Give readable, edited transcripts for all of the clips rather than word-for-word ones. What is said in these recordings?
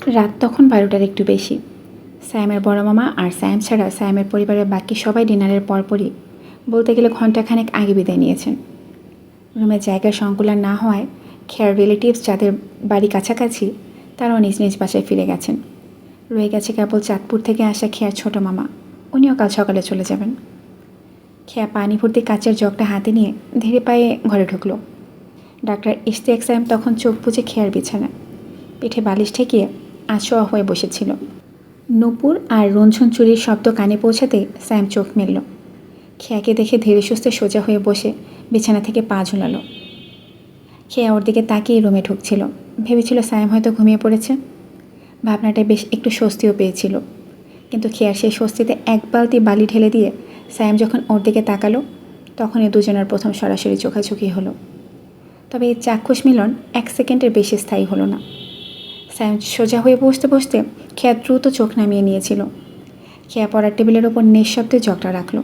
রাত তখন 12টার একটু বেশি। সায়েমের বড় মামা আর সায়েম ছাড়া সায়েমের পরিবারের বাকি সবাই ডিনারের পরপরই বলতে গেলে ঘণ্টাখানেক আগে বিদায় নিয়েছেন। রুমের জায়গার সংকুলান না হওয়ায় খেয়ার রিলেটিভস যাদের বাড়ি কাছাকাছি তারাও নিজ নিজ বাসায় ফিরে গেছেন। রয়ে গেছে কেবল চাঁদপুর থেকে আসা খেয়ার ছোট মামা, উনিও কাল সকালে চলে যাবেন। খেয়া পানি ভর্তি কাচের জগটা হাতে নিয়ে ধীরে পায়ে ঘরে ঢুকলো। ডাক্তার ইশতিয়াক সায়েম তখন চোখ বুজে খেয়ার বিছানায় পিঠে বালিশ ঠেকিয়ে আছোয়া হয়ে বসেছিল। নূপুর আর রঞ্জন চুরির শব্দ কানে পৌঁছাতে সায়েম চোখ মেলল। খেয়াকে দেখে ধীরে সুস্থে সোজা হয়ে বসে বিছানা থেকে পা ঝুলালো। খেয়া ওর দিকে তাকিয়ে রুমে ঢুকছিল। ভেবেছিল সায়েম হয়তো ঘুমিয়ে পড়েছে। ভাবনাটা বেশ একটু স্বস্তিও পেয়েছিল, কিন্তু খেয়ার সেই স্বস্তিতে এক বালতি বালি ঢেলে দিয়ে সায়েম যখন ওর দিকে তাকালো তখনই দুজনের প্রথম সরাসরি চোখাচোখি হলো। তবে এই চাক্ষুষ মিলন 1 সেকেন্ডের বেশি স্থায়ী হলো না। সায়েম সোজা হয়ে বসতে বসতে খেয়া দ্রুত চোখ নামিয়ে নিয়েছিল। খেয়া পড়ার টেবিলের ওপর নিঃশব্দে জগটা রাখল।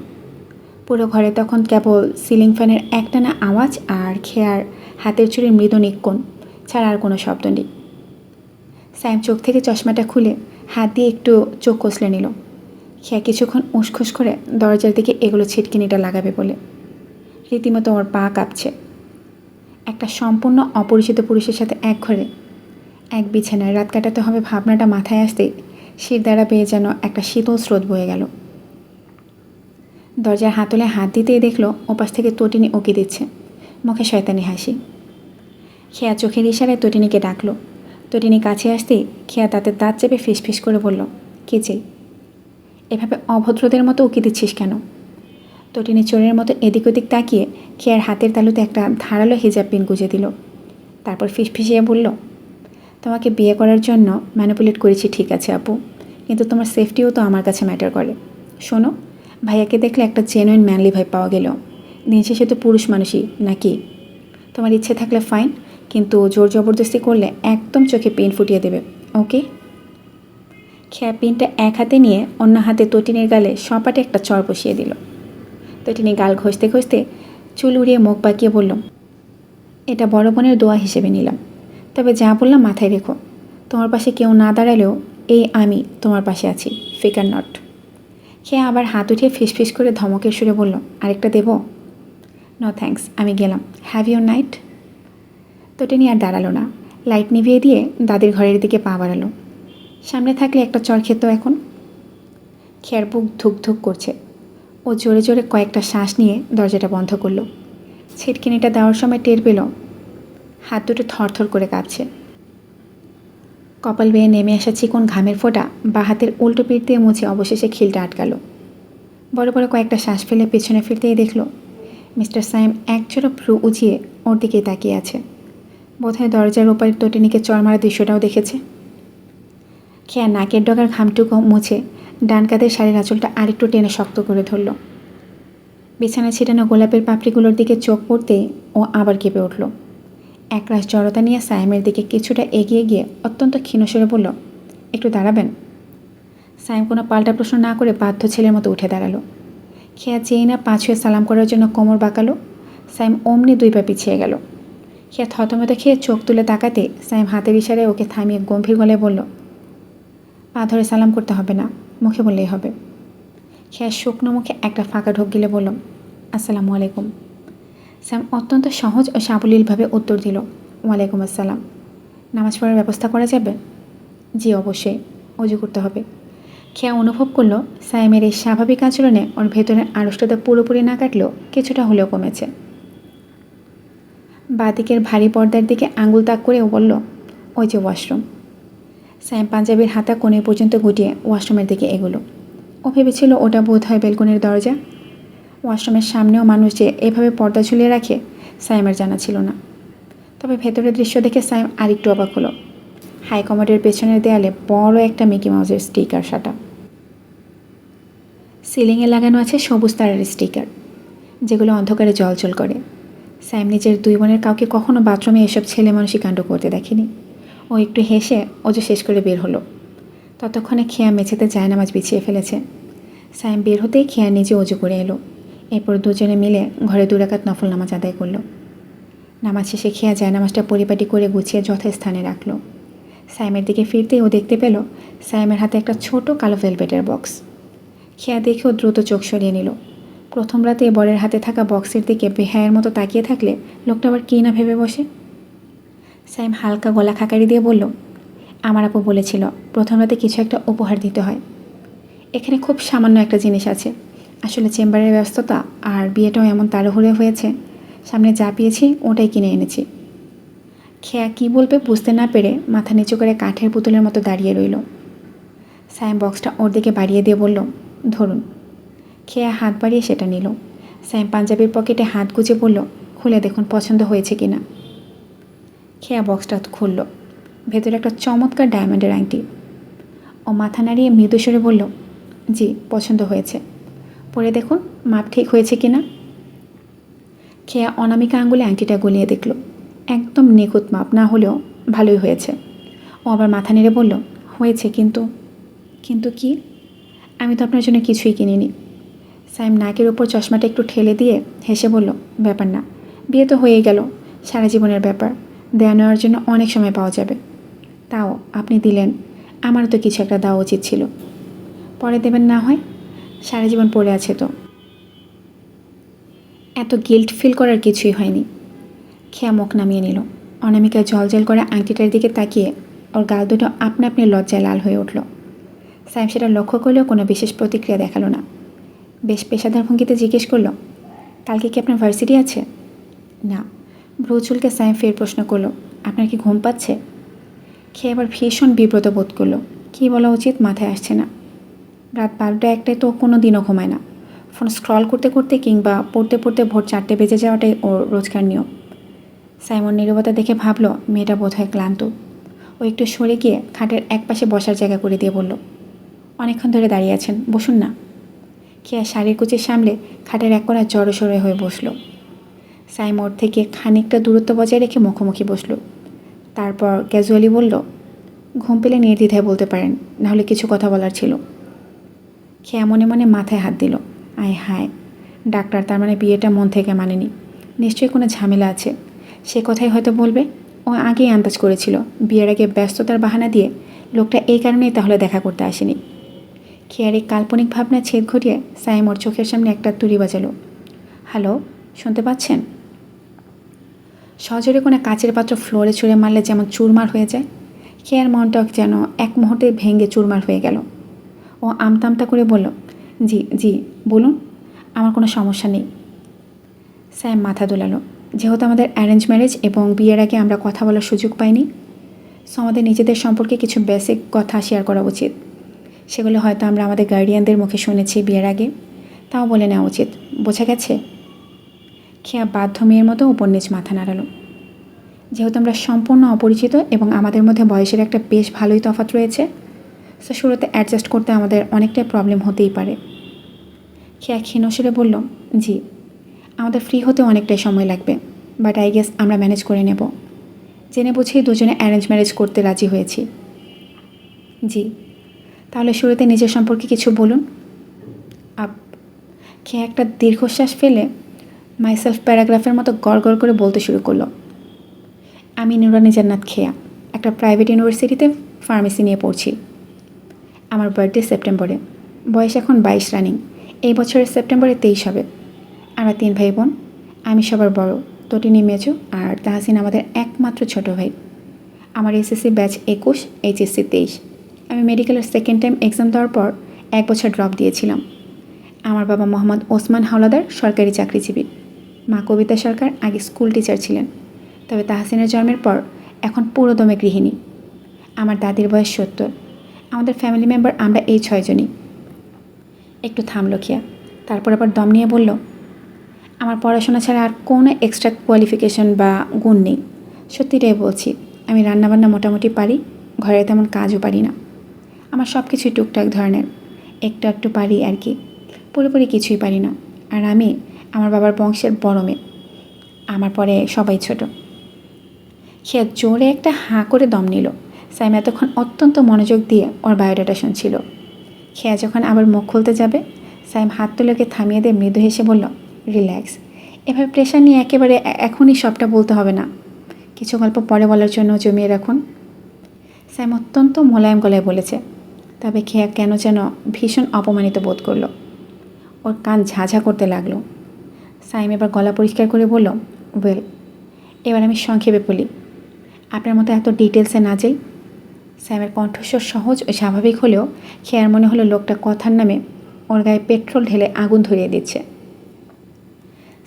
পুরো ঘরে তখন কেবল সিলিং ফ্যানের একটানা আওয়াজ আর খেয়ার হাতের চুরির মৃদু নিক্কণ ছাড়া আর কোনো শব্দ নেই। সায়েম চোখ থেকে চশমাটা খুলে হাত দিয়ে একটু চোখ কষলে নিল। খেয়া কিছুক্ষণ উসখুস করে দরজার দিকে এগুলো ছিটকিনিটা লাগাবে বলে। রীতিমতো ওর পা কাঁপছে। একটা সম্পূর্ণ অপরিচিত পুরুষের সাথে এক ঘরে এক বিছানায় রাত কাটাতে হবে ভাবনাটা মাথায় আসতেই শির দ্বারা পেয়ে যেন একটা শীতল স্রোত বয়ে গেল। দরজার হাতলে হাত দিতেই দেখলো ওপাশ থেকে তটিনী উকি দিচ্ছে, মুখে শয়তানি হাসি। খেয়া চোখের ইশারায় তটিনীকে ডাকলো। তটিনী কাছে আসতেই খেয়া তাতে দাঁত চেপে ফিসফিস করে বলল, কে চাই? এভাবে অভদ্রদের মতো উকি দিচ্ছিস কেন? তটিনী চোরের মতো এদিক ওদিক তাকিয়ে খেয়ার হাতের তালুতে একটা ধারালো হিজাব পিন গুঁজে দিল। তারপর ফিসফিসিয়ে বলল, তোমাকে বিয়ে করার জন্য ম্যানিপুলেট করেছি ঠিক আছে আপু, কিন্তু তোমার সেফটিও তো আমার কাছে ম্যাটার করে। শোনো, ভাইয়াকে দেখলে একটা জেনুইন ম্যানলি ভাই পাওয়া গেল। দিন শেষে তো পুরুষ মানুষই নাকি? তোমার ইচ্ছে থাকলে ফাইন, কিন্তু জোর জবরদস্তি করলে একদম চোখে পিন ফুটিয়ে দেবে, ওকে? খেয়া পিনটা এক হাতে নিয়ে অন্য হাতে তটিনীর গালে সপাটে একটা চড় বসিয়ে দিল। তটিনী গাল ঘষতে ঘষতে চুল উড়িয়ে মুখ বাঁকিয়ে বলল, এটা বড় বোনের দোয়া হিসেবে নিলাম, তবে যা বললাম মাথায় রেখো। তোমার পাশে কেউ না দাঁড়ালেও এই আমি তোমার পাশে আছি, ফিকার নট। খেয়ে আবার হাত উঠিয়ে ফিসফিস করে ধমকের সুরে বলল, আরেকটা দেবো? নো থ্যাঙ্কস, আমি গেলাম, হ্যাভ ইউর নাইট। তটিনী আর দাঁড়ালো না, লাইট নিভিয়ে দিয়ে দাদির ঘরের দিকে পা বাড়ালো। সামনে থাকলে একটা চর খেত এখন। খেয়ার বুক ধুক ধুক করছে। ও জোরে জোরে কয়েকটা শ্বাস নিয়ে দরজাটা বন্ধ করলো। ছিটকিনিটা দেওয়ার সময় টের পেল হাত দুটো থরথর করে কাঁপছে। কপাল বেয়ে নেমে আসা চিকন ঘামের ফোঁটা বা হাতের উল্টো পিঠ দিয়ে মুছে অবশেষে খিলটা আটকালো। বড় বড় কয়েকটা শ্বাস ফেলে পেছনে ফিরতেই দেখল মিস্টার সায়েম একজোড়া ভ্রু উঁচিয়ে ওর দিকে তাকিয়ে আছে। বোধহয় দরজার ওপারে তটিনীকে চড় মারা দৃশ্যটাও দেখেছে। খেয়া নাকের ডগার ঘামটুকু মুছে ডান কাঁধের শাড়ির আঁচলটা আরেকটু টেনে শক্ত করে ধরল। বিছানায় ছিটানো গোলাপের পাপড়িগুলোর দিকে চোখ পড়তেই ও আবার কেঁপে উঠল। একরাশ জড়তা নিয়ে সায়েমের দিকে কিছুটা এগিয়ে গিয়ে অত্যন্ত ক্ষীণস্বরে বলল, একটু দাঁড়াবেন? সায়েম কোনো পাল্টা প্রশ্ন না করে বাধ্য ছেলের মতো উঠে দাঁড়ালো। খেয়া চেয়ে না পা ছুঁয়ে সালাম করার জন্য কোমর বাঁকালো। সায়েম অমনি 2 পা পিছিয়ে গেল। খেয়া থতমত খেয়ে চোখ তুলে তাকাতে সায়েম হাতের ইশারায় ওকে থামিয়ে গম্ভীর গলায় বলল, পা ধরে সালাম করতে হবে না, মুখে বললেই হবে। খেয়া শুকনো মুখে একটা ফাঁকা ঢোক গিলে বলল, আসসালামু আলাইকুম। সায়েম অত্যন্ত সহজ ও সাবলীলভাবে উত্তর দিল, ওয়ালাইকুম আসসালাম। নামাজ পড়ার ব্যবস্থা করা যাবে? জি অবশ্যই, অজু করতে হবে। খেয়া অনুভব করল সায়েমের এই স্বাভাবিক আচরণে ওর ভেতরের আড়ষ্টতা পুরোপুরি না কাটলেও কিছুটা হলেও কমেছে। বাঁদিকের ভারী পর্দার দিকে আঙুল তাক করে ও বলল, ওই যে ওয়াশরুম। সায়েম পাঞ্জাবির হাতা কোণে পর্যন্ত গুটিয়ে ওয়াশরুমের দিকে এগোলো। ও ভেবেছিল ওটা বোধ হয় বেলকনির দরজা। ওয়াশরুমের সামনেও মানুষ যে এভাবে পর্দা ঝুলিয়ে রাখে সায়েমের জানা ছিল না। তবে ভেতরের দৃশ্য দেখে সায়েম আরেকটু অবাক হলো। হাই কমোডের পেছনের দেয়ালে বড় একটা মিকি মাউসের স্টিকার সাটা। সিলিংয়ে লাগানো আছে সবুজ তারার স্টিকার, যেগুলো অন্ধকারে জলজল করে। সায়েম নিজের 2 বোনের কাউকে কখনো বাথরুমে এসব ছেলে মানুষই কাণ্ড করতে দেখেনি। ও একটু হেসে অজু শেষ করে বের হলো। ততক্ষণে খেয়া মেঝেতে জায়নামাজ বিছিয়ে ফেলেছে। সায়েম বের হতেই খেয়া নিজে অজু করে এলো। এরপর দুজনে মিলে ঘরে 2 রাকাত নফল নামাজ আদায় করলো। নামাজ শেষে খেয়া জায়নামাজটা পরিপাটি করে গুছিয়ে যথাস্থানে রাখলো। সাইমের দিকে ফিরতেই ও দেখতে পেল সাইমের হাতে একটা ছোট কালো ভেলভেটের বক্স। খেয়া দেখেও দ্রুত চোখ সরিয়ে নিল। প্রথম রাতে বরের হাতে থাকা বক্সের দিকে বেহায়ের মতো তাকিয়ে থাকলে লোকটা আবার কী না ভেবে বসে। সাইম হালকা গলা খাকারি দিয়ে বলল, আমার আপু বলেছিল প্রথম রাতে কিছু একটা উপহার দিতে হয়। এখানে খুব সামান্য একটা জিনিস আছে, আসলে চেম্বারের ব্যস্ততা আর বিয়েটাও এমন তাড়াহুড়ো হয়েছে, সামনে যা পেয়েছি ওটাই কিনে এনেছি। খেয়া কী বলবে বুঝতে না পেরে মাথা নিচু করে কাঠের পুতুলের মতো দাঁড়িয়ে রইল। সাইম বক্সটা ওর দিকে বাড়িয়ে দিয়ে বলল, ধরুন। খেয়া হাত বাড়িয়ে সেটা নিল। সাইম পাঞ্জাবির পকেটে হাত গুজে বলল, খুলে দেখুন পছন্দ হয়েছে কিনা। খেয়া বক্সটা খুলল। ভেতরে একটা চমৎকার ডায়মন্ডের আংটি। ও মাথা নাড়িয়ে মৃদু স্বরে বলল, জি পছন্দ হয়েছে, পরে দেখুন মাপ ঠিক হয়েছে কিনা। খেয়া অনামিকা আঙ্গুলে আংটিটা গলিয়ে দেখল, একদম নিখুঁত মাপ না হলেও ভালোই হয়েছে। ও আবার মাথা নেড়ে বলল, হয়েছে কিন্তু। কিন্তু কি? আমি তো আপনার জন্য কিছুই কিনিনি। সাইম নাকের ওপর চশমাটা একটু ঠেলে দিয়ে হেসে বলল, ব্যাপার না, বিয়ে তো হয়েই গেল, সারা জীবনের ব্যাপার, দেয়া নেওয়ার জন্য অনেক সময় পাওয়া যাবে। তাও আপনি দিলেন, আমারও তো কিছু একটা দেওয়া উচিত ছিল। পরে দেবেন না হয়, সারা জীবন পড়ে আছে তো। এত গিল্ট ফিল করার কিছুই হয়নি। খেয়া মুখ নামিয়ে নিল। অনামিকা জলজল করে আংটিটার দিকে তাকিয়ে ওর গাল দুটো আপনা আপনি লজ্জায় লাল হয়ে উঠল। সাইম সেটা লক্ষ্য করলেও কোনো বিশেষ প্রতিক্রিয়া দেখালো না। বেশ পেশাদার ভঙ্গিতে জিজ্ঞেস করলো, কালকে কি আপনার ভার্সিটি আছে? না। ভ্রু চুলকে সাইম ফের প্রশ্ন করলো, আপনার কি ঘুম পাচ্ছে? খেয়ে আবার ভীষণ বিব্রত বোধ করলো। কী বলা উচিত মাথায় আসছে না। রাত 12টা-1টায় তো কোনো দিনও ঘুমায় না। ফোন স্ক্রল করতে করতে কিংবা পড়তে পড়তে ভোর 4টে বেজে যাওয়াটাই ওর রোজকার নিয়ম। সাইমন নীরবতা দেখে ভাবলো মেয়েটা বোধহয় ক্লান্ত। ও একটু সরে গিয়ে খাটের একপাশে বসার জায়গা করে দিয়ে বলল, অনেকক্ষণ ধরে দাঁড়িয়ে আছেন, বসুন না। খেয়া শাড়ির কুচি সামলে খাটের এক কোণায় জড়সড়ে হয়ে বসলো। সাইম ওর থেকে খানিকটা দূরত্ব বজায় রেখে মুখোমুখি বসলো। তারপর ক্যাজুয়ালি বলল, ঘুম পেলে নির্দ্বিধায় বলতে পারেন, নাহলে কিছু কথা বলার ছিল। খেয়া মনে মনে মাথায় হাত দিল। আয় হায়, ডাক্তার তার মানে বিয়েটা মন থেকে মানেনি, নিশ্চয়ই কোনো ঝামেলা আছে। সে কথাই হয়তো বলবে। ও আগেই আন্দাজ করেছিল বিয়ের আগে ব্যস্ততার বাহানা দিয়ে লোকটা এই কারণেই তাহলে দেখা করতে আসেনি। খেয়ার এই কাল্পনিক ভাবনা ছেদ ঘটিয়ে সাইম ওর চোখের সামনে একটা তুড়ি বাজালো। হ্যালো, শুনতে পাচ্ছেন? সজোরে কোনো কাচের পাত্র ফ্লোরে ছুঁড়ে মারলে যেমন চুরমার হয়ে যায়, খেয়ার মনটাও যেন এক মুহূর্তে ভেঙে চুরমার হয়ে গেল। ও আমতা করে বলল, জি জি বলুন, আমার কোনো সমস্যা নেই। সাইম মাথা দোলালো। যেহেতু আমাদের অ্যারেঞ্জ ম্যারেজ এবং বিয়ের আগে আমরা কথা বলার সুযোগ পাইনি, সো আমাদের নিজেদের সম্পর্কে কিছু বেসিক কথা শেয়ার করা উচিত। সেগুলো হয়তো আমরা আমাদের গার্ডিয়ানদের মুখে শুনেছি বিয়ের আগে, তাও বলে নেওয়া উচিত, বোঝা গেছে? খেয়া বাধ্য মেয়ের মতো উপর নিচ মাথা নাড়ালো। যেহেতু আমরা সম্পূর্ণ অপরিচিত এবং আমাদের মধ্যে বয়সের একটা বেশ ভালোই তফাৎ রয়েছে, সো শুরুতে অ্যাডজাস্ট করতে আমাদের অনেকটাই প্রবলেম হতেই পারে। খেয়া ক্ষীণ সুরে বলল, জি, আমাদের ফ্রি হতে অনেকটাই সময় লাগবে, বাট আই গেস আমরা ম্যানেজ করে নেব। জেনে বুঝেই দুজনে অ্যারেঞ্জ ম্যারেজ করতে রাজি হয়েছি। জি, তাহলে শুরুতে নিজের সম্পর্কে কিছু বলুন। খেয়ে একটা দীর্ঘশ্বাস ফেলে মাইসেলফ প্যারাগ্রাফের মতো গড় গড় করে বলতে শুরু করলো। আমি নুরানি জান্নাত খেয়া, একটা প্রাইভেট ইউনিভার্সিটিতে ফার্মেসি নিয়ে পড়ছি। আমার বার্থডে সেপ্টেম্বরে, বয়স এখন 22 রানিং, এই বছরের সেপ্টেম্বরে 23 হবে। আমরা 3 ভাই বোন, আমি সবার বড়, তটিনী মেজো আর তাহসিন আমাদের একমাত্র ছোট ভাই। আমার এসএসসি ব্যাচ 21, এইচএসসি 23। আমি মেডিকেলের সেকেন্ড টাইম এক্সাম দেওয়ার পর 1 বছর ড্রপ দিয়েছিলাম। আমার বাবা মোহাম্মদ ওসমান হাওলাদার, সরকারি চাকরিজীবী। মা কবিতা সরকার, আগে স্কুল টিচার ছিলেন, তবে তাহসিনের জন্মের পর এখন পুরোদমে গৃহিণী। আমার দাদির বয়স 70। আমাদের ফ্যামিলি মেম্বার আমরা এই 6 জনই। একটু থামলো খেয়া, তারপর আবার দম নিয়ে বলল, আমার পড়াশোনা ছাড়া আর কোনো এক্সট্রা কোয়ালিফিকেশন বা গুণ নেই। সত্যিটাই বলছি, আমি রান্নাবান্না মোটামুটি পারি, ঘরে তেমন কাজও পারি না। আমার সব কিছুই টুকটাক ধরনের, একটু একটু পারি আর কি, পুরোপুরি কিছুই পারি না। আর আমি আমার বাবার বংশের বড় মেয়ে, আমার পরে সবাই ছোট। খেয়া জোরে একটা হাঁ করে দম নিল। সাইম এতক্ষণ অত্যন্ত মনোযোগ দিয়ে ওর বায়োডাটা শুনছিল। খেয়া যখন আবার মুখ খুলতে যাবে, সাইম হাত তুলেকে থামিয়ে দিয়ে মৃদু হেসে বলল, রিল্যাক্স, এভাবে প্রেশার নিয়ে একেবারে এখনই সবটা বলতে হবে না, কিছু গল্প পরে বলার জন্য জমিয়ে রাখুন। স্যাম অত্যন্ত মোলায়েম গলায় বলেছে। তবে খেয়া কেন যেন ভীষণ অপমানিত বোধ করলো। ওর কান ঝাঝা করতে লাগলো। সাইম এবার গলা পরিষ্কার করে বলল, ওয়েল, এবার আমি সংক্ষেপে বলি। আপনার মতো এত ডিটেলসে না যাই। স্যামের কণ্ঠস্বর সহজ ও স্বাভাবিক হলেও খেয়ার মনে হলো লোকটা কথার নামে ওর গায়ে পেট্রোল ঢেলে আগুন ধরিয়ে দিচ্ছে।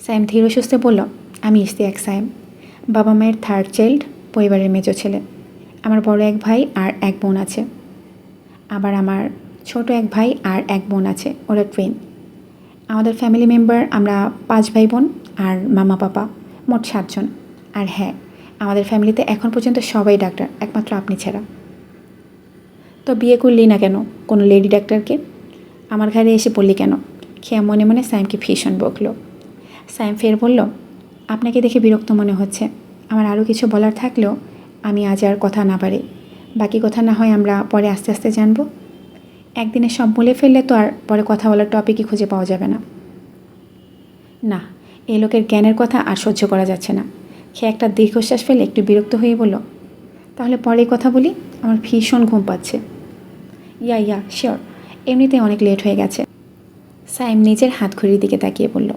স্যাম ধীর সুস্থে বলল, আমি ইশতিয়াক সাইম, বাবা মায়ের থার্ড চাইল্ড, পরিবারের মেজো ছেলে। আমার বড় এক ভাই আর এক বোন আছে। আবার আমার ছোট এক ভাই আর এক বোন আছে, ওরা টুইন। আমাদের ফ্যামিলি মেম্বার আমরা 5 ভাই বোন আর মামা পাপা, মোট 7 জন। আর হ্যাঁ, আমাদের ফ্যামিলিতে এখন পর্যন্ত সবাই ডাক্তার, একমাত্র আপনি ছাড়া। তো বিয়ে করলি না কেন কোনো লেডি ডাক্তারকে? আমার ঘরে এসে পড়লি কেন? খেয়া মনে মনে সাইমকে ভীষণ বকল। সাইম ফের বলল, আপনাকে দেখে বিরক্ত মনে হচ্ছে। আমার আরও কিছু বলার থাকলেও আমি আজ আর কথা না পারি। বাকি কথা না হয় আমরা পরে আস্তে আস্তে জানব। একদিনে সব বলে ফেললে তো আর পরে কথা বলার টপিকই খুঁজে পাওয়া যাবে না। না, এই লোকের জ্ঞানের কথা আর সহ্য করা যাচ্ছে না। খেয়ে একটা দীর্ঘশ্বাস ফেলে একটু বিরক্ত হয়ে বলল, তাহলে পরে কথা বলি, আমার ভীষণ ঘুম পাচ্ছে। ইয়া শিওর, এমনিতে অনেক লেট হয়ে গেছে। সাইম নিজের হাত ঘড়ির দিকে তাকিয়ে বলল।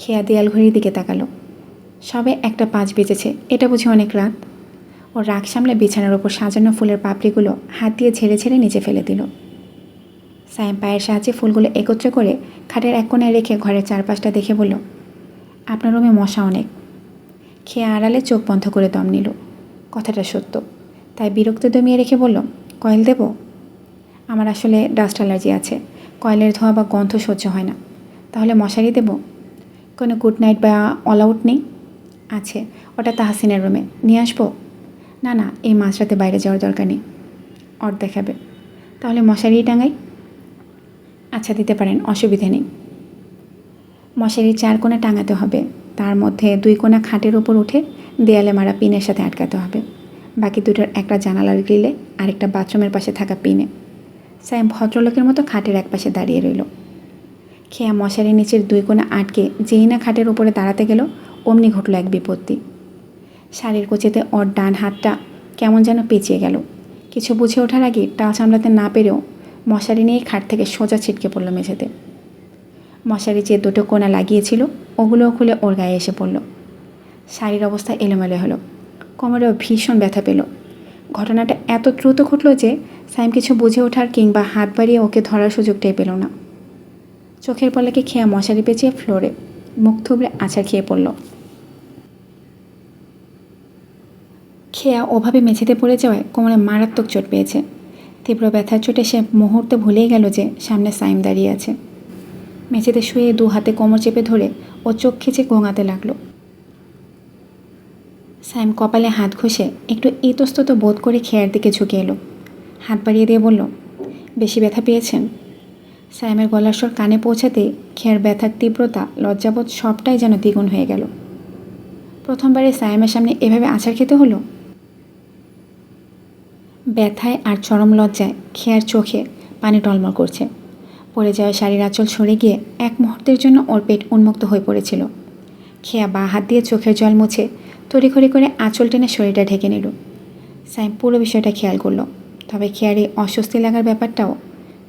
খেয়া দেয়াল ঘড়ির দিকে তাকালো। সবে 1:05 বেজেছে, এটা বুঝি অনেক রাত? ও রাগ সামলে বিছানার ওপর সাজানো ফুলের পাপড়িগুলো হাত দিয়ে ঝেড়ে ঝেড়ে নিচে ফেলে দিল। সাইম পায়ের সাহায্যে ফুলগুলো একত্র করে খাটের এক কোণায় রেখে ঘরের চারপাশটা দেখে বলল, আপনার রুমে মশা অনেক। খেয়ে আড়ালে চোখ বন্ধ করে দম নিল। কথাটা সত্য, তাই বিরক্তি দমিয়ে রেখে বলল, কয়েল দেব? আমার আসলে ডাস্ট অ্যালার্জি আছে, কয়েলের ধোঁয়া বা গন্ধ সহ্য হয় না। তাহলে মশারি দেব? কোনো গুড নাইট বা অল আউট নেই? আছে, ওটা তাহসিনের রুমে, নিয়ে আসবো? না, এই মাঝরাতে বাইরে যাওয়ার দরকার নেই, অর দেখাবে। তাহলে মশারি টাঙাই? আচ্ছা, দিতে পারেন, অসুবিধে নেই। মশারির 4 কোণা টাঙাতে হবে, তার মধ্যে 2 কোণা খাটের ওপর উঠে দেয়ালে মারা পিনের সাথে আটকাতে হবে। বাকি দুটোর একটা জানালার গ্রিলে, আরেকটা বাথরুমের পাশে থাকা পিনে। সাইম ভদ্রলোকের মতো খাটের এক পাশে দাঁড়িয়ে রইল। খেয়া মশারির নিচের 2 কোণা আটকে যেই না খাটের উপরে দাঁড়াতে গেল, অমনি ঘটল এক বিপত্তি। শাড়ির কোচেতে ওর ডান হাতটা কেমন যেন পেঁচিয়ে গেল। কিছু বুঝে ওঠার আগে টাল সামলাতে না পেরেও মশারি নিয়ে খাট থেকে সোজা ছিটকে পড়ল মেঝেতে। মশারি যে 2টো কোণা লাগিয়েছিল ওগুলোও খুলে ওর গায়ে এসে পড়ল। শাড়ির অবস্থা এলোমেলো হলো, কোমরেও ভীষণ ব্যথা পেল। ঘটনাটা এত দ্রুত ঘটল যে সাইম কিছু বুঝে ওঠার কিংবা হাত বাড়িয়ে ওকে ধরার সুযোগটাই পেল না। চোখের পলকে খেয়া মশারি পেঁচিয়ে ফ্লোরে মুখ থুবড়ে আছাড় খেয়ে পড়ল। খেয়া ওভাবে মেঝেতে পড়ে যাওয়ায় কোমরে মারাত্মক চোট পেয়েছে। তীব্র ব্যথার চোটে সে মুহূর্তে ভুলেই গেল যে সামনে সাইম দাঁড়িয়ে আছে। মেঝেতে শুয়ে 2 হাতে কোমর চেপে ধরে ও চোখ খিচে গোঙাতে লাগলো। সাইম কপালে হাত ঘষে একটু ইতস্তত বোধ করে খেয়ার দিকে ঝুঁকে এলো। হাত বাড়িয়ে দিয়ে বলল, বেশি ব্যথা পেয়েছেন? সাইমের গলার স্বর কানে পৌঁছাতেই খেয়ার ব্যথার তীব্রতা, লজ্জাবোধ সবটাই যেন দ্বিগুণ হয়ে গেল। প্রথমবারে সাইমের সামনে এভাবে আছাড় খেতে হলো। ব্যথায় আর চরম লজ্জায় খেয়ার চোখে পানি টলমল করছে। পড়ে যাওয়া শাড়ির আঁচল সরে গিয়ে এক মুহূর্তের জন্য ওর পেট উন্মুক্ত হয়ে পড়েছিল। খেয়া বাঁ হাত দিয়ে চোখের জল মুছে তড়িঘড়ি করে আঁচল টেনে শরীরটা ঢেকে নিল। সাইম পুরো বিষয়টা খেয়াল করল, তবে খেয়ার এই অস্বস্তি লাগার ব্যাপারটাও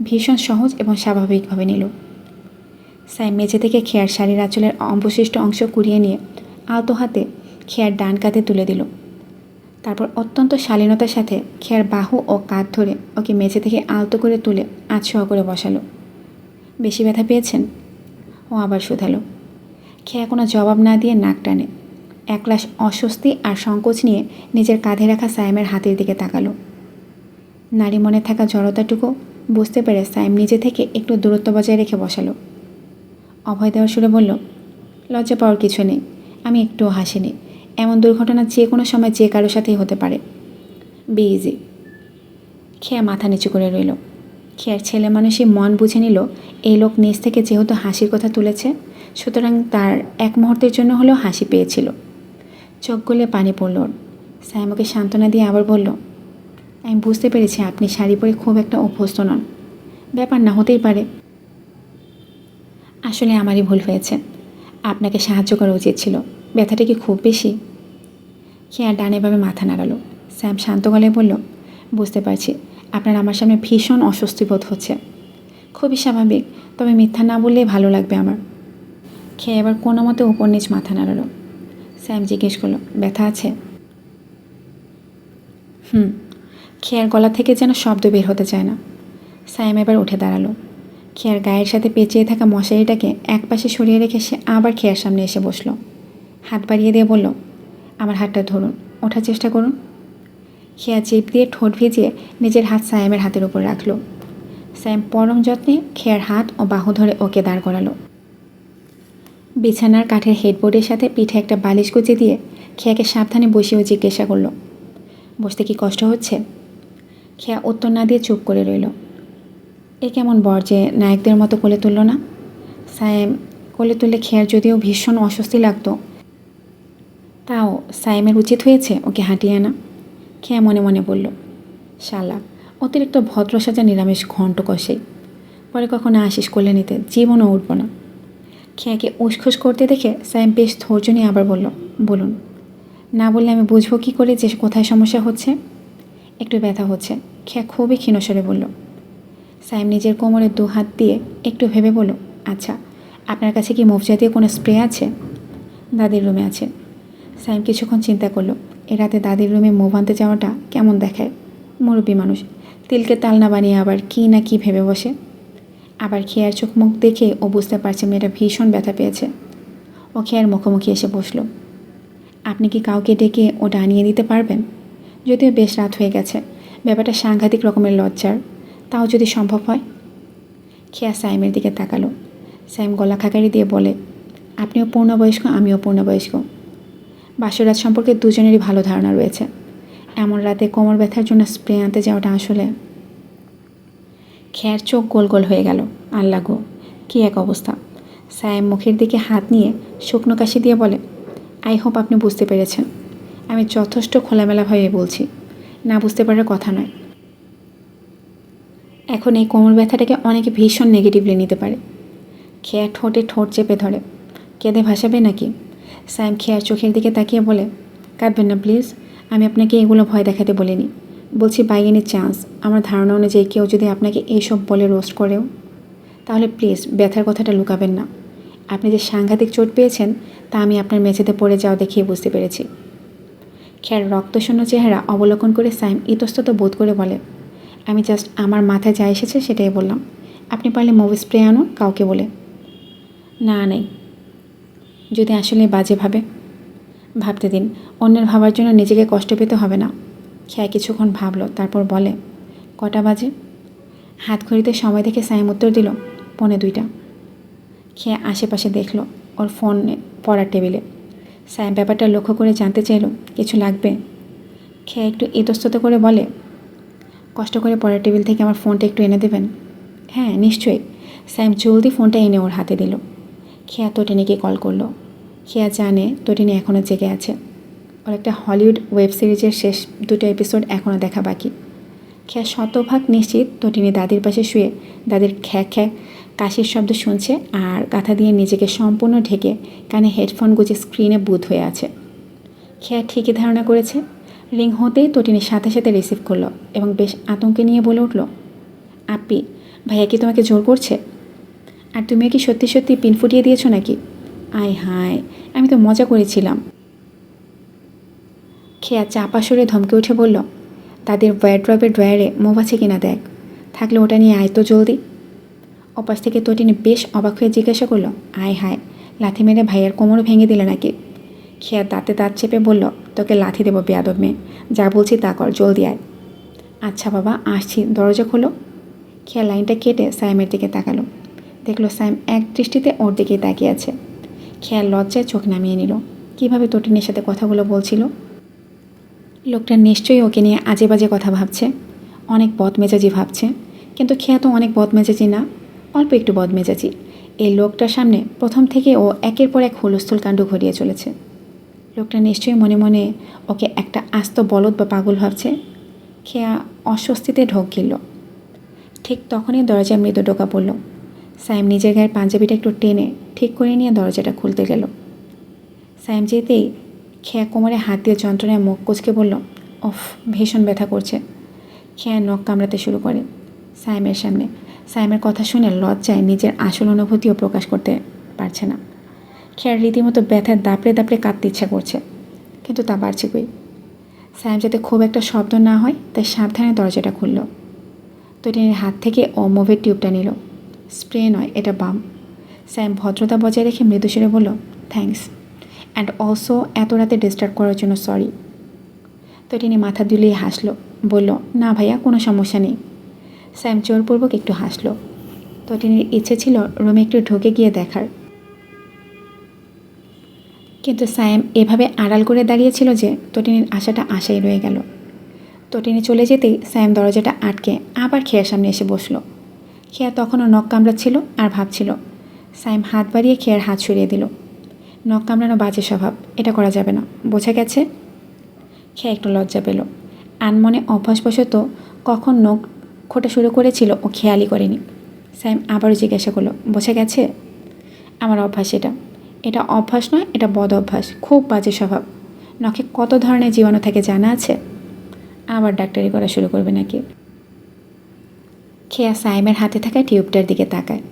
ভীষণ সহজ এবং স্বাভাবিকভাবে নিল। সাইম মেঝে থেকে খেয়ার শাড়ির আঁচলের অবশিষ্ট অংশ কুড়িয়ে নিয়ে আলতো হাতে খেয়ার ডান কাঁধে তুলে দিল। তারপর অত্যন্ত শালীনতার সাথে খেয়ার বাহু ও কাঁধ ধরে ওকে মেঝে থেকে আলতো করে তুলে আঁচড়া করে বসালো। বেশি ব্যথা পেয়েছেন? ও আবার শুধালো। খেয়া কোনো জবাব না দিয়ে নাক টানে। একলাশ অস্বস্তি আর সংকোচ নিয়ে নিজের কাঁধে রাখা সাইমের হাতের দিকে তাকালো। নারী মনে থাকা জড়তাটুকু বুঝতে পেরে সাইম নিজে থেকে একটু দূরত্ব বজায় রেখে বসালো। অভয় দেওয়ার সুরে বলল, লজ্জা পাওয়ার কিছু নেই, আমি একটুও হাসিনি। এমন দুর্ঘটনা যে কোনো সময় যে কারোর সাথেই হতে পারে। Be easy. খেয়া মাথা নিচু করে রইল। খেয়ার ছেলে মানুষই মন বুঝে নিল এই লোক নিজ থেকে যেহেতু হাসির কথা তুলেছে, সুতরাং তার এক মুহূর্তের জন্য হলেও হাসি পেয়েছিল। চোখ গলে পানি পড়ল ওর। সাইম ওকে সান্ত্বনা দিয়ে আবার বলল, আমি বুঝতে পেরেছি আপনি শাড়ি পরে খুব একটা অভ্যস্ত নন। ব্যাপার না, হতেই পারে। আসলে আমারই ভুল হয়েছে, আপনাকে সাহায্য করা উচিত ছিল। ব্যথাটা কি খুব বেশি? খেয়া ডানে বামে মাথা নাড়ালো। স্যাম শান্ত গলায় বলল, বুঝতে পারছি আপনার আমার সামনে ভীষণ অস্বস্তি বোধ হচ্ছে। খুবই স্বাভাবিক, তবে মিথ্যা না বললেই ভালো লাগবে আমার। খেয়ে এবার কোনো মতে উপর নিচ মাথা নাড়ালো। স্যাম জিজ্ঞেস করলো, ব্যথা আছে? খেয়ার গলা থেকে যেন শব্দ বের হতে চায় না। স্যাম এবার উঠে দাঁড়ালো। খেয়ার গায়ের সাথে পেঁচিয়ে থাকা মশারিটাকে একপাশে সরিয়ে রেখে সে আবার খেয়ার সামনে এসে বসলো। হাত বাড়িয়ে দিয়ে বলল, আমার হাতটা ধরুন, ওঠার চেষ্টা করুন। খেয়া চিপ দিয়ে ঠোঁট ভিজিয়ে নিজের হাত সায়েমের হাতের উপর রাখলো। স্যাম পরম যত্নে খেয়ার হাত ও বাহু ধরে ওকে দাঁড় করালো। বিছানার কাঠের হেডবোর্ডের সাথে পিঠে একটা বালিশ গুঁজে দিয়ে খেয়াকে সাবধানে বসিয়েও জিজ্ঞাসা করলো, বসতে কি কষ্ট হচ্ছে? খেয়া উত্তর না দিয়ে চুপ করে রইল। এ কেমন বর যে নায়কদের মতো কোলে তুলল না? সায়েম কোলে তুললে খেয়ার যদিও ভীষণ অস্বস্তি লাগতো, তাও সায়েমের উচিত হয়েছে ওকে হাঁটিয়ে আনা। খেয়া মনে মনে বলল, শালা অতিরিক্ত ভদ্র সাজা নিরামিষ ঘণ্ট কষেই, পরে কখনো আসিস কোলে নিতে, জীবনও উঠব না। খেয়াকে উসখুস করতে দেখে সায়েম বেশ ধৈর্য নিয়ে আবার বলল, বলুন। না বললে আমি বুঝবো কী করে যে কোথায় সমস্যা হচ্ছে? একটু ব্যথা হচ্ছে, খেয়া খুবই ক্ষীণস্বরে বলল। সায়েম নিজের কোমরে 2 হাত দিয়ে একটু ভেবে বলল, আচ্ছা আপনার কাছে কি মুভ জাতীয় কোনো স্প্রে আছে? দাদির রুমে আছে। সায়েম কিছুক্ষণ চিন্তা করলো, এ রাতে দাদির রুমে মুভ আনতে যাওয়াটা কেমন দেখায়। মুরব্বী মানুষ তিলকে তালনা বানিয়ে আবার কী না কী ভেবে বসে। আবার খেয়ার চোখ মুখ দেখে ও বুঝতে পারছে মেয়েটা ভীষণ ব্যথা পেয়েছে। ও খেয়ার মুখোমুখি এসে বসল। আপনি কি কাউকে ডেকে ওটা আনিয়ে দিতে পারবেন? যদিও বেশ রাত হয়ে গেছে, ব্যাপারটা সাংঘাতিক রকমের লজ্জার, তাও যদি সম্ভব হয়। খেয়া সাইমের দিকে তাকালো। সাইম গলা খাকারি দিয়ে বলে, আপনিও পূর্ণবয়স্ক, আমিও পূর্ণবয়স্ক। বাসরাত সম্পর্কে দুজনেরই ভালো ধারণা রয়েছে। এমন রাতে কোমর ব্যথার জন্য স্প্রে আনতে যাওয়াটা আসলে। খেয়ার চোখ গোল গোল হয়ে গেল। আল্লাহ গো, কী এক অবস্থা। সায়েম মুখের দিকে হাত নিয়ে শুকনো কাশি দিয়ে বলে, আই হোপ আপনি বুঝতে পেরেছেন। আমি যথেষ্ট খোলামেলাভাবে বলছি, না বুঝতে পারার কথা নয়। এখন এই কোমর ব্যথাটাকে অনেকে ভীষণ নেগেটিভলি নিতে পারে। খেয়ার ঠোঁটে ঠোঁট চেপে ধরে, কেঁদে ভাসাবে নাকি? সায়েম খেয়ার চোখের দিকে তাকিয়ে বলে, কাঁদবেন না প্লিজ, আমি আপনাকে এগুলো ভয় দেখাতে বলিনি। বলছি বাই এনি চান্স আমার ধারণা অনুযায়ী কেউ যদি আপনাকে এইসব বলে রোস্ট করেও, তাহলে প্লিজ ব্যথার কথাটা লুকাবেন না। আপনি যে সাংঘাতিক চোট পেয়েছেন তা আমি আপনার মেঝেতে পড়ে যাওয়া দেখিয়ে বুঝতে পেরেছি। খেয়ার রক্তশূন্য চেহারা অবলোকন করে সাইম ইতস্তত বোধ করে বলে, আমি জাস্ট আমার মাথায় যা এসেছে সেটাই বললাম। আপনি পারলে মুভি স্প্রে আনুন কাউকে বলে। না নেই, যদি আসলে বাজে ভাবতে দিন, অন্যের ভাবার জন্য নিজেকে কষ্ট পেতে হবে না। খেয়া কিছুক্ষণ ভাবলো, তারপর বলে, কটা বাজে? হাত ঘড়িতে সময় দেখে সাইম উত্তর দিল, 1:45। খেয়া আশেপাশে দেখল, ওর ফোনে পড়ার টেবিলে। সাইম ব্যাপারটা লক্ষ্য করে জানতে চাইল, কিছু লাগবে? খেয়া একটু ইতস্তত করে বলে, কষ্ট করে পড়ার টেবিল থেকে আমার ফোনটা একটু এনে দেবেন? হ্যাঁ নিশ্চয়ই। সাইম জলদি ফোনটা এনে ওর হাতে দিল। খেয়া তটিনীকে কল করলো। খেয়া জানে তটিনী এখনও জেগে আছে। ওর একটা হলিউড ওয়েব সিরিজের শেষ 2টো এপিসোড এখনও দেখা বাকি। খেয়া শতভাগ নিশ্চিত তটিনী দাদির পাশে শুয়ে দাদির খ্যা খ্যা কাশির শব্দ শুনছে আর কাঁথা দিয়ে নিজেকে সম্পূর্ণ ঢেকে কানে হেডফোন গুঁজে স্ক্রিনে বুঁদ হয়ে আছে। খেয়া ঠিকই ধারণা করেছে। রিং হতেই তটিনীর সাথে সাথে রিসিভ করলো এবং বেশ আতঙ্কে নিয়ে বলে উঠল, আপি, ভাইয়া কি তোমাকে জোর করছে? আর তুমিও কি সত্যি সত্যি পিন ফুটিয়ে দিয়েছো নাকি? আয় হায়, আমি তো মজা করেছিলাম। খেয়া চাপা সরে ধমকে উঠে বলল, তাদের ওয়ারড্রবের ড্রয়ারে মুভ আছে কিনা দেখ, থাকলে ওটা নিয়ে আয় তো জলদি। অপাশ থেকে তটিনী বেশ অবাক হয়ে জিজ্ঞাসা করলো, আয় হায়, লাথি মেরে ভাইয়ার কোমরও ভেঙে দিলে নাকি? খেয়া দাঁতে দাঁত চেপে বলল, তোকে লাথি দেবো বেয়াদব মেয়ে, যা বলছি তা কর, জলদি আয়। আচ্ছা বাবা আসছি, দরজা খোলো। খেয়া লাইনটা কেটে সাইমের দিকে তাকালো। দেখলো সাইম এক দৃষ্টিতে ওর দিকেই তাকিয়ে আছে। খেয়াল লজ্জায় চোখ নামিয়ে নিল। কীভাবে তটিনীর সাথে কথাগুলো বলছিল? লোকটা নিশ্চয়ই ওকে নিয়ে আজে বাজে কথা ভাবছে, অনেক বদমেজাজি ভাবছে। কিন্তু খেয়া তো অনেক বদমেজাজি না, অল্প একটু বদমেজাজি। এই লোকটার সামনে প্রথম থেকে ও একের পর এক হুলস্থুল কাণ্ড ঘটিয়ে চলেছে। লোকটা নিশ্চয়ই মনে মনে ওকে একটা আস্ত বলদ বা পাগল ভাবছে। খেয়া অস্বস্তিতে ঢোক গিলল। ঠিক তখনই দরজায় মৃদু ঢোকা পড়ল। সাইম নিজের গায়ের পাঞ্জাবিটা একটু টেনে ঠিক করে নিয়ে দরজাটা খুলতে গেল। সাইম যেতেই খেয়া কোমরে হাত দিয়ে যন্ত্রণায় মুখ কুচকে বলল, ওফ, ভীষণ ব্যথা করছে। খেয়া নখ কামড়াতে শুরু করে সাইমের সামনে। সাইমের কথা শুনে লজ্জায় নিজের আসল অনুভূতিও প্রকাশ করতে পারছে না। খেয়ার রীতিমতো ব্যথায় দাপড়ে দাপড়ে কাঁদতে ইচ্ছা করছে, কিন্তু তা পারছে কই। সাইম যাতে খুব একটা শব্দ না হয় তাই সাবধানে দরজাটা খুলল। তটিনীর হাত থেকে ও মুভের টিউবটা নিল। স্প্রে নয়, এটা বাম। সাইম ভদ্রতা বজায় রেখে মৃদুস্বরে বলল, থ্যাঙ্কস, অ্যান্ড অলসো এত রাতে ডিস্টার্ব করার জন্য সরি। তটিনী মাথা দুলিয়ে হাসল, বলল, না ভাইয়া, কোনো সমস্যা নেই। সাইম জোরপূর্বক একটু হাসল। তটিনীর ইচ্ছে ছিল রুমে একটু ঢুকে গিয়ে দেখার, কিন্তু সাইম এভাবে আড়াল করে দাঁড়িয়েছিল যে তটিনীর আশাটা আশাই রয়ে গেল। তটিনী চলে যেতেই সাইম দরজাটা আটকে আবার খেয়ার সামনে এসে বসল। খেয়া তখনও নখ কামড়াচ্ছিল আর ভাবছিল। সাইম হাত বাড়িয়ে খেয়ার হাত সরিয়ে দিল। নখ কামড়ানো বাজে স্বভাব, এটা করা যাবে না, বোঝা গেছে? খেয়া একটু লজ্জা পেল। আনমনে অভ্যাসবশত কখন নখ খোঁটা শুরু করেছিল ও খেয়ালই করেনি। সাইম আবারও জিজ্ঞাসা করলো, বোঝা গেছে? আমার অভ্যাস এটা। এটা অভ্যাস নয়, এটা বদ অভ্যাস, খুব বাজে স্বভাব। নখে কত ধরনের জীবাণু থাকে জানা আছে? আবার ডাক্তারি করা শুরু করবে নাকি? খেয়া সাইমের হাতে থাকা টিউবটার দিকে তাকায়।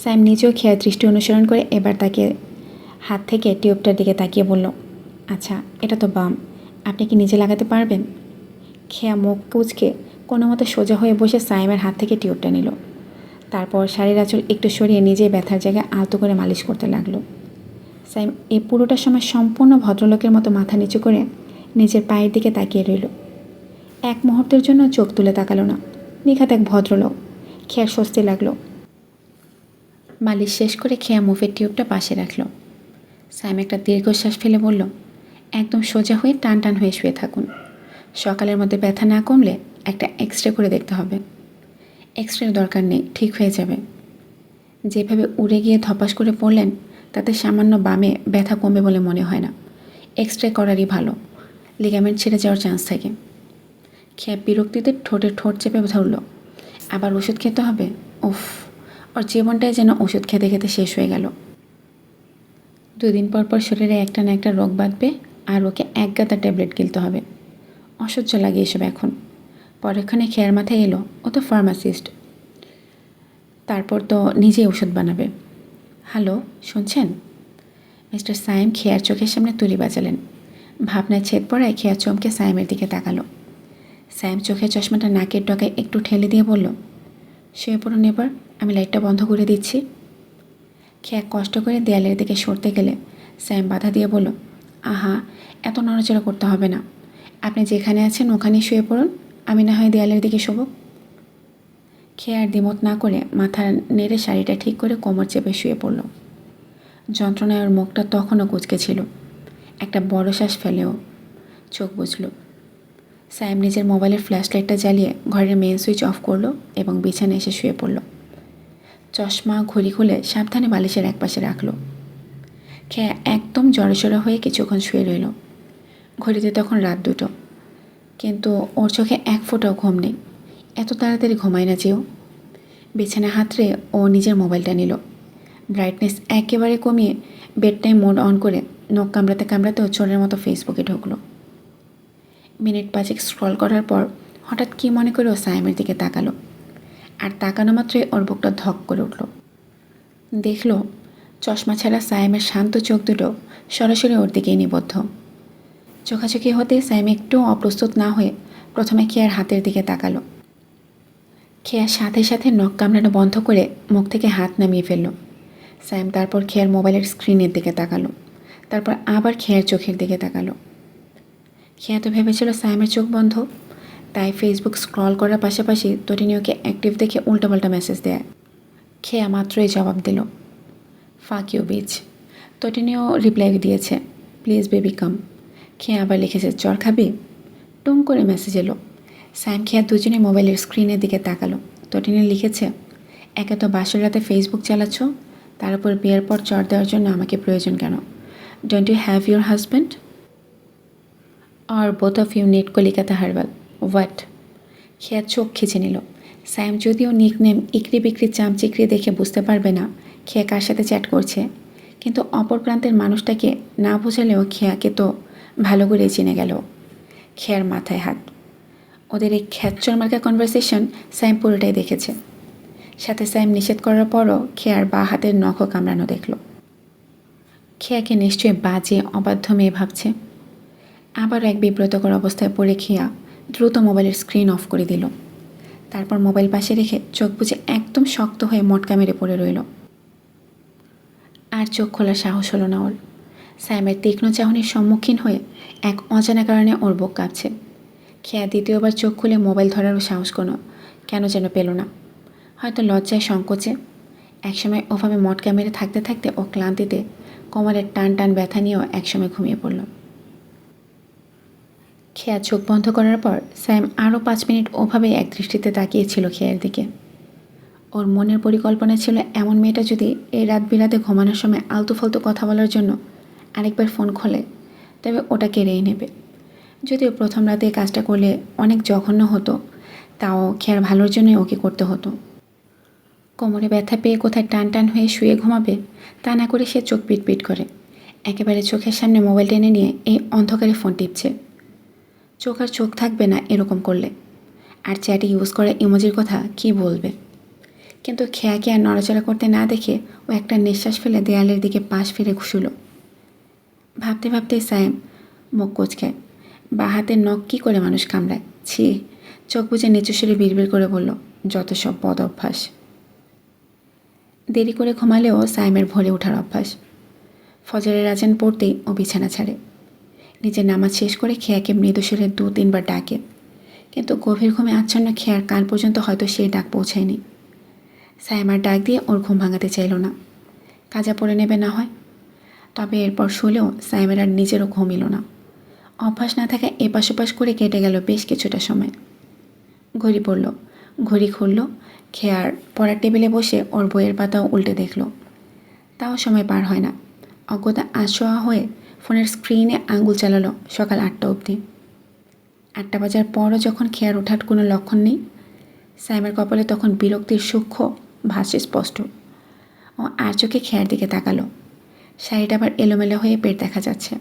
সাইম নিজেও খেয়ার দৃষ্টি অনুসরণ করে এবার তাকে হাত থেকে টিউবটার দিকে তাকিয়ে বলল, আচ্ছা, এটা তো বাম, আপনি কি নিজে লাগাতে পারবেন? খেয়া মুখ কুঁচকে কোনো মতো সোজা হয়ে বসে সাইমের হাত থেকে টিউবটা নিল। তারপর শাড়ির আঁচল একটু সরিয়ে নিজে ব্যথার জায়গায় আলতো করে মালিশ করতে লাগলো। সাইম এই পুরোটা সময় সম্পূর্ণ ভদ্রলোকের মতো মাথা নিচু করে নিজের পায়ের দিকে তাকিয়ে রইল। এক মুহূর্তের জন্য চোখ তুলে তাকালো না। নিখাত এক ভদ্রলোক। খেয়ার স্বস্তি লাগলো। মালিশ শেষ করে খেয়া মুভের টিউবটা পাশে রাখল। সাইম একটা দীর্ঘশ্বাস ফেলে বলল, একদম সোজা হয়ে টান টান হয়ে শুয়ে থাকুন। সকালের মধ্যে ব্যথা না কমলে একটা এক্সরে করে দেখতে হবে। এক্সরের দরকার নেই, ঠিক হয়ে যাবে। যেভাবে উড়ে গিয়ে ধপাস করে পড়লেন তাতে সামান্য বামে ব্যথা কমবে বলে মনে হয় না। এক্সরে করারই ভালো, লিগামেন্ট ছিঁড়ে যাওয়ার চান্স থাকে। খেয়ে বিরক্তিতে ঠোঁটে ঠোঁট চেপে ধরল। আবার ওষুধ খেতে হবে? উফ, ওর জীবনটাই যেন ওষুধ খেতে খেতে শেষ হয়ে গেল। 2 দিন পর পর শরীরে একটা না একটা রোগ বাঁধবে আর ওকে এক গাদা ট্যাবলেট গিলতে হবে। অসহ্য লাগে এসব এখন। পরক্ষণে খেয়ার মাথায় এলো, ও তো ফার্মাসিস্ট, তারপর তো নিজেই ওষুধ বানাবে। হ্যালো, শুনছেন? মিস্টার সাইম খেয়ার চোখের সামনে তুলি বাজালেন। ভাবনায় ছেদ পড়ায় খেয়া চমকে সাইমের দিকে তাকালো। সাইম চোখের চশমাটা নাকের ডগায় একটু ঠেলে দিয়ে বলল, শুয়ে পড়ুন এবার, আমি লাইটটা বন্ধ করে দিচ্ছি। খেয়া কষ্ট করে দেয়ালের দিকে সরতে গেলে সাইম বাধা দিয়ে বলল, আহা, এত নড়াচড়া করতে হবে না, আপনি যেখানে আছেন ওখানেই শুয়ে পড়ুন, আমি না হয় দেয়ালের দিকে শোবো। খেয়ে আর দ্বিমত না করে মাথা নেড়ে শাড়িটা ঠিক করে কোমর চেপে শুয়ে পড়ল। যন্ত্রণায় ওর মুখটা তখনও কুঁচকে ছিল। একটা বড় শ্বাস ফেলেও চোখ বুঝল। সাইম নিজের মোবাইলের ফ্ল্যাশ লাইটটা জ্বালিয়ে ঘরের মেইন সুইচ অফ করলো এবং বিছানায় এসে শুয়ে পড়ল। চশমা ঘড়ি খুলে সাবধানে বালিশের একপাশে রাখল। খেয়ে একদম জড়সড় হয়ে কিছুক্ষণ শুয়ে রইল। ঘড়িতে তখন রাত 2টো, কিন্তু ওর চোখে এক ফোঁটাও ঘুম নেই। এত তাড়াতাড়ি ঘুমায় না যেও। বিছানা হাতড়ে ও নিজের মোবাইলটা নিল। ব্রাইটনেস একেবারে কমিয়ে বেড টাইম মোড অন করে নখ কামড়াতে কামড়াতে ও চোরের মতো ফেসবুকে ঢুকলো। মিনিট 5 স্ক্রল করার পর হঠাৎ কী মনে করে ও সাইমের দিকে তাকালো। আর তাকানো মাত্রই ওর বুকটা ধক করে উঠল। দেখল চশমা ছাড়া সাইমের শান্ত চোখ দুটো সরাসরি ওর দিকেই নিবদ্ধ। চোখাচোখি হতে সাইম একটু অপ্রস্তুত না হয়ে প্রথমে খেয়ার হাতের দিকে তাকালো। খেয়ার সাথে সাথে নখ কামড়ানো বন্ধ করে মুখ থেকে হাত নামিয়ে ফেলল। সাইম তারপর খেয়ার মোবাইলের স্ক্রিনের দিকে তাকালো, তারপর আবার খেয়ার চোখের দিকে তাকালো। খেয়া তো ভেবেছিল সাইমের চোখ বন্ধ, তাই ফেসবুক স্ক্রল করার পাশাপাশি তটিনীয়কে অ্যাক্টিভ দেখে উল্টোপাল্টা মেসেজ দেয়। খেয়া মাত্রই জবাব দিল, ফাক ইউ বিচ। তটিনীয় রিপ্লাই দিয়েছে, প্লিজ বেবি কাম। খেয়া আবার লিখেছে, জ্বর খাবি? টুম করে মেসেজ এলো। সাইম খেয়া দুজনে মোবাইলের স্ক্রিনের দিকে তাকালো। তটিনী লিখেছে, একে তো বাসর রাতে ফেসবুক চালাচ্ছ, তার উপর বিয়ের পর চর দেওয়ার জন্য আমাকে প্রয়োজন কেন? Don't you have your husband? আর both of you need Calcutta herbal? What? খেয়া চোখ খিচে নিল। সাইম যদিও নিকনেম ইকরি বিক্রি চামচিকরি দেখে বুঝতে পারবে না খেয়া কার সাথে চ্যাট করছে, কিন্তু অপর প্রান্তের মানুষটাকে না বোঝালেও খেয়াকে তো ভালো করেই চিনে গেল। খেয়ার মাথায় হাত। ওদের এই খ্যাচ্চর মার্কা কনভারসেশন সাইম পুরোটাই দেখেছে। সাথে সাইম নিষেধ করার পরও খেয়ার বা হাতের নখও কামড়ানো দেখল। খেয়াকে নিশ্চয়ই বাজে অবাধ্য মেয়ে ভাবছে। আবার এক বিব্রতকর অবস্থায় পড়ে খেয়া দ্রুত মোবাইলের স্ক্রিন অফ করে দিল। তারপর মোবাইল পাশে রেখে চোখ বুজে একদম শক্ত হয়ে মটকা মেরে পড়ে রইল। আর চোখ খোলার সাহস হলো না ওর। সাইমের তীক্ষ্ণ চাহনির সম্মুখীন হয়ে এক অজানা কারণে ওর বুক কাঁপছে। খেয়া দ্বিতীয়বার চোখ খুলে মোবাইল ধরারও সাহস কেন যেন পেল না। হয়তো লজ্জায় সংকোচে। একসময় ওভাবে মটকা মেরে থাকতে থাকতে ও ক্লান্তিতে কোমরের টান টান ব্যথা নিয়েও একসময় ঘুমিয়ে পড়ল। খেয়া চোখ বন্ধ করার পর সাইম আরও 5 মিনিট ওভাবেই এক দৃষ্টিতে তাকিয়েছিল খেয়ার দিকে। ওর মনের পরিকল্পনা ছিল এমন মেয়েটা যদি এই রাত বিরাতে ঘুমানোর সময় আলতু ফালতু কথা বলার জন্য আরেকবার ফোন খোলে তবে ওটা কেড়েই নেবে। যদিও প্রথম রাতে কাজটা করলে অনেক জঘন্য হতো, তাও খেয়ার ভালোর জন্যই ওকে করতে হতো। কোমরে ব্যথা পেয়ে কোথায় টান টান হয়ে শুয়ে ঘুমাবে তা না করে সে চোখ পিটপিট করে একেবারে চোখের সামনে মোবাইল টেনে নিয়ে এই অন্ধকারে ফোন টিপছে। চোখ আর চোখ থাকবে না এরকম করলে। আর চ্যাটে ইউজ করা ইমোজির কথা কি বলবে। কিন্তু খেয়াকে আর নড়াচড়া করতে না দেখে ও একটা নিঃশ্বাস ফেলে দেয়ালের দিকে পাশ ফিরে ঘুষুলো। ভাবতে ভাবতে সাইম মুখ কুচকায়। বা হাতের নখ কী করে মানুষ কামড়ায়, ছি। চোখ বুজে নিচু সুরে বিড়বিড় করে বলল, যত সব বদ অভ্যাস। দেরি করে ঘুমালেও সাইমের ভোরে ওঠার অভ্যাস। ফজরের আজান পড়তেই ও বিছানা ছাড়ে। নিজের নামাজ শেষ করে খেয়াকে মৃদু সুরে 2-3 বার ডাকে, কিন্তু গভীর ঘুমে আচ্ছন্ন খেয়ার কান পর্যন্ত হয়তো সেই ডাক পৌঁছায়নি। সাইম আর ডাক দিয়ে ওর ঘুম ভাঙাতে চাইল না। কাজা পড়ে নেবে না হয়। তবে এরপর শুলেও সাইমের আর নিজেরও ঘুম এলো না। অভ্যাস না থাকা এপাশ ওপাশ করে কেটে গেল বেশ কিছুটা সময়। ঘড়ি পড়ল, ঘড়ি খুলল। খেয়ার পড়ার টেবিলে বসে ওর বইয়ের পাতাও উল্টে দেখল। তাও সময় পার হয় না। অজ্ঞতা আশোয়া হয়ে ফোনের স্ক্রিনে আঙুল চালালো সকাল 8টা অবধি। 8টা বাজার পরও যখন খেয়ার ওঠার কোনো লক্ষণ নেই, সাইমের কপালে তখন বিরক্তির সূক্ষ্ম ভাসে স্পষ্ট। ও আর চোখে খেয়ার দিকে তাকালো। শাড়িটা আবার এলোমেলো হয়ে পেট দেখা যাচ্ছে।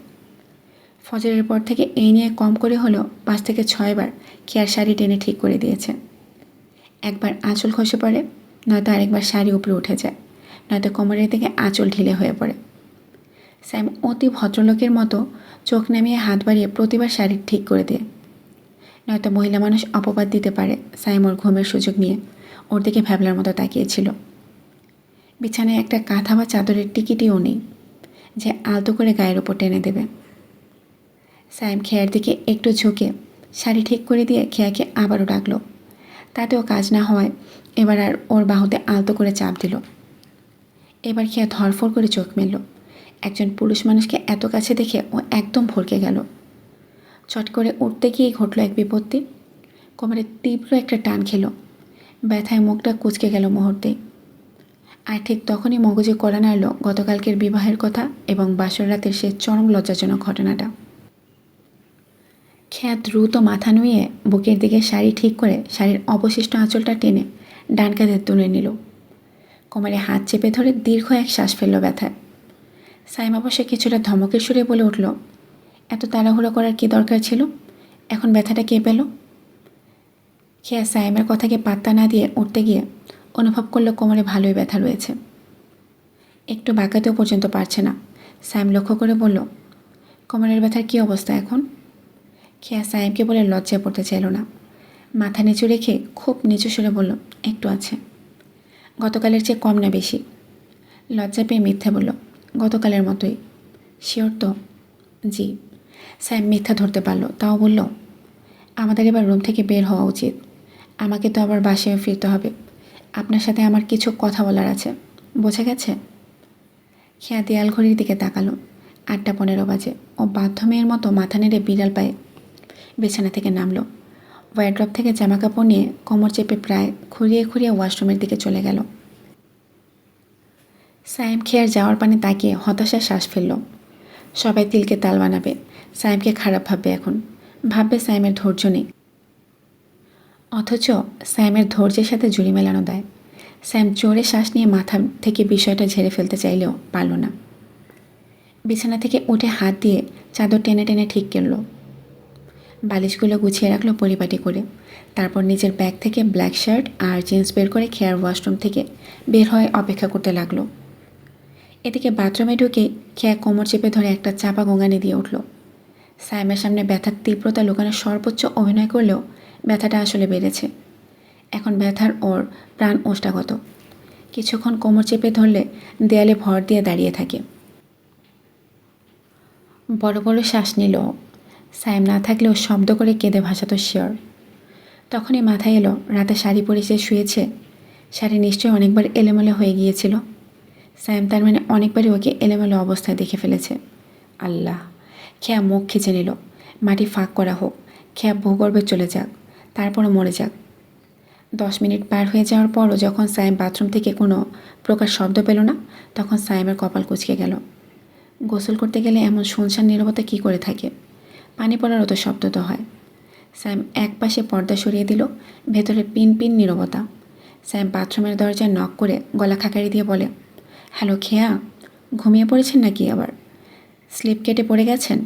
ফজরের পর থেকে এই নিয়ে কম করে হলো 5 থেকে 6 বার খেয়ার শাড়ি টেনে ঠিক করে দিয়েছে। একবার আঁচল খসে পড়ে, নয়তো আরেকবার শাড়ি উপরে উঠে যায়, নয়তো কোমরের দিকে আঁচল ঢিলে হয়ে পড়ে। সাইম অতি ভদ্রলোকের মতো চোখ নামিয়ে হাত বাড়িয়ে প্রতিবার শাড়ি ঠিক করে দেয়। নয়তো মহিলা মানুষ অপবাদ দিতে পারে সাইম ওর ঘুমের সুযোগ নিয়ে ওর দিকে ভ্যাবলার মতো তাকিয়েছিল। বিছানায় একটা কাঁথা বা চাদরের টিকিটিও নেই যে আলতো করে গায়ের ওপর টেনে দেবে। সাইম খেয়ার দিকে একটু ঝুঁকে শাড়ি ঠিক করে দিয়ে খেয়াকে আবারও ডাকলো। তাতেও কাজ না হওয়ায় এবার আর ওর বাহুতে আলতো করে চাপ দিল। এবার খেয়া ধরফর করে চোখ মেলল। একজন পুরুষ মানুষকে এত কাছে দেখে ও একদম ভরকে গেল। চট করে উঠতে গিয়েই ঘটল এক বিপত্তি। কোমরে তীব্র একটা টান খেলো। ব্যথায় মুখটা কুঁচকে গেল মুহূর্তেই। আর ঠিক তখনই মগজে কড়া নাড়ল গতকালকের বিবাহের কথা এবং বাসর রাতের সে চরম লজ্জাজনক ঘটনাটা। খেয়া দ্রুত মাথা নুয়ে বুকের দিকে শাড়ি ঠিক করে শাড়ির অবশিষ্ট আঁচলটা টেনে ডান কাঁধে তুলে নিল। কোমরে হাত চেপে ধরে দীর্ঘ এক শ্বাস ফেলল ব্যথায়। সাইম অবশ্য কিছুটা ধমকের সুরে বলে উঠল, এত তাড়াহুড়ো করার কি দরকার ছিল? এখন ব্যথাটা কে পেল? খেয়া সাইমের কথাকে পাত্তা না দিয়ে উঠতে গিয়ে অনুভব করলো কোমরে ভালোই ব্যথা রয়েছে। একটু বাঁকাতেও পর্যন্ত পারছে না। সাইম লক্ষ্য করে বলল, কোমরের ব্যথার কী অবস্থা এখন? খেয়া সাইমকে বলে লজ্জায় পড়তে চাইল না। মাথা নিচু রেখে খুব নিচু সুরে বলল, একটু আছে। গতকালের চেয়ে কম না বেশি? লজ্জা পেয়ে মিথ্যা বলল, গতকালের মতোই। শিওর তো? জি। সাইম মিথ্যা ধরতে পারল, তাও বলল, আমাদের এবার রুম থেকে বের হওয়া উচিত। আমাকে তো আবার বাসায় ফিরতে হবে। আপনার সাথে আমার কিছু কথা বলার আছে, বোঝা গেছে? খেয়া দেয়াল ঘড়ির দিকে তাকালো। 8টা 15 বাজে। ও বাধ্য মেয়ের মতো মাথা নেড়ে বিড়াল পায়ে বিছানা থেকে নামলো। ওয়ারড্রপ থেকে জামাকাপড় নিয়ে কোমর চেপে প্রায় খুঁড়িয়ে খুঁড়িয়ে ওয়াশরুমের দিকে চলে গেল। সাইম খেয়ার যাওয়ার পানে তাকিয়ে হতাশার শ্বাস ফেলল। সবাই তিলকে তাল বানাবে, সাইমকে খারাপ ভাববে। এখন ভাববে সাইমের ধৈর্য নেই। অথচ সাইমের ধৈর্যের সাথে জুড়ি মেলানো দেয়। সাইম জোরে শ্বাস নিয়ে মাথা থেকে বিষয়টা ঝেড়ে ফেলতে চাইলেও পারল না। বিছানা থেকে উঠে হাত দিয়ে চাদর টেনে টেনে ঠিক করল। বালিশগুলো গুছিয়ে রাখলো পরিপাটি করে। তারপর নিজের ব্যাগ থেকে ব্ল্যাক শার্ট আর জিন্স বের করে খেয়ার ওয়াশরুম থেকে বের হয়ে অপেক্ষা করতে লাগলো। এদিকে বাথরুমে ঢুকে খেয়া কোমর চেপে ধরে একটা চাপা গোঙানি দিয়ে উঠল। সাইমের সামনে ব্যথার তীব্রতা লুকানোর সর্বোচ্চ অভিনয় করলেও ব্যথাটা আসলে বেড়েছে। এখন ব্যথার ওর প্রাণ ওষ্ঠাগত। কিছুক্ষণ কোমর চেপে ধরলে দেয়ালে ভর দিয়ে দাঁড়িয়ে থাকে। বড় বড় শ্বাস নিল। সাইম না থাকলেও শব্দ করে কেঁদে ভাসাতো শিওর। তখনই মাথায় এলো রাতে শাড়ি পরে সে শুয়েছে, শাড়ি নিশ্চয়ই অনেকবার এলোমেলো হয়ে গিয়েছিল। সাইম তার মানে অনেকবারই ওকে এলোমেলো অবস্থায় দেখে ফেলেছে। আল্লাহ! খেয়া মুখ খিচে নিল। মাটি ফাঁক করা হোক, খেয়া ভূগর্ভে চলে যাক, তারপরও মরে যাক। 10 মিনিট পার হয়ে যাওয়ার পরও যখন সাইম বাথরুম থেকে কোনো প্রকার শব্দ পেল না, তখন সাইমের কপাল কুঁচকে গেল। গোসল করতে গেলে এমন শুনশান নীরবতা কী করে থাকে? পানি পড়ারও তো শব্দ তো হয়। সাইম এক পাশে পর্দা সরিয়ে দিল। ভেতরে পিন পিন নীরবতা। সাইম বাথরুমের দরজায় নক করে গলা খাকারি দিয়ে বলে, হ্যালো খেয়া, ঘুমিয়ে পড়েছেন নাকি আবার? স্লিপ কেটে পড়ে গেছেন?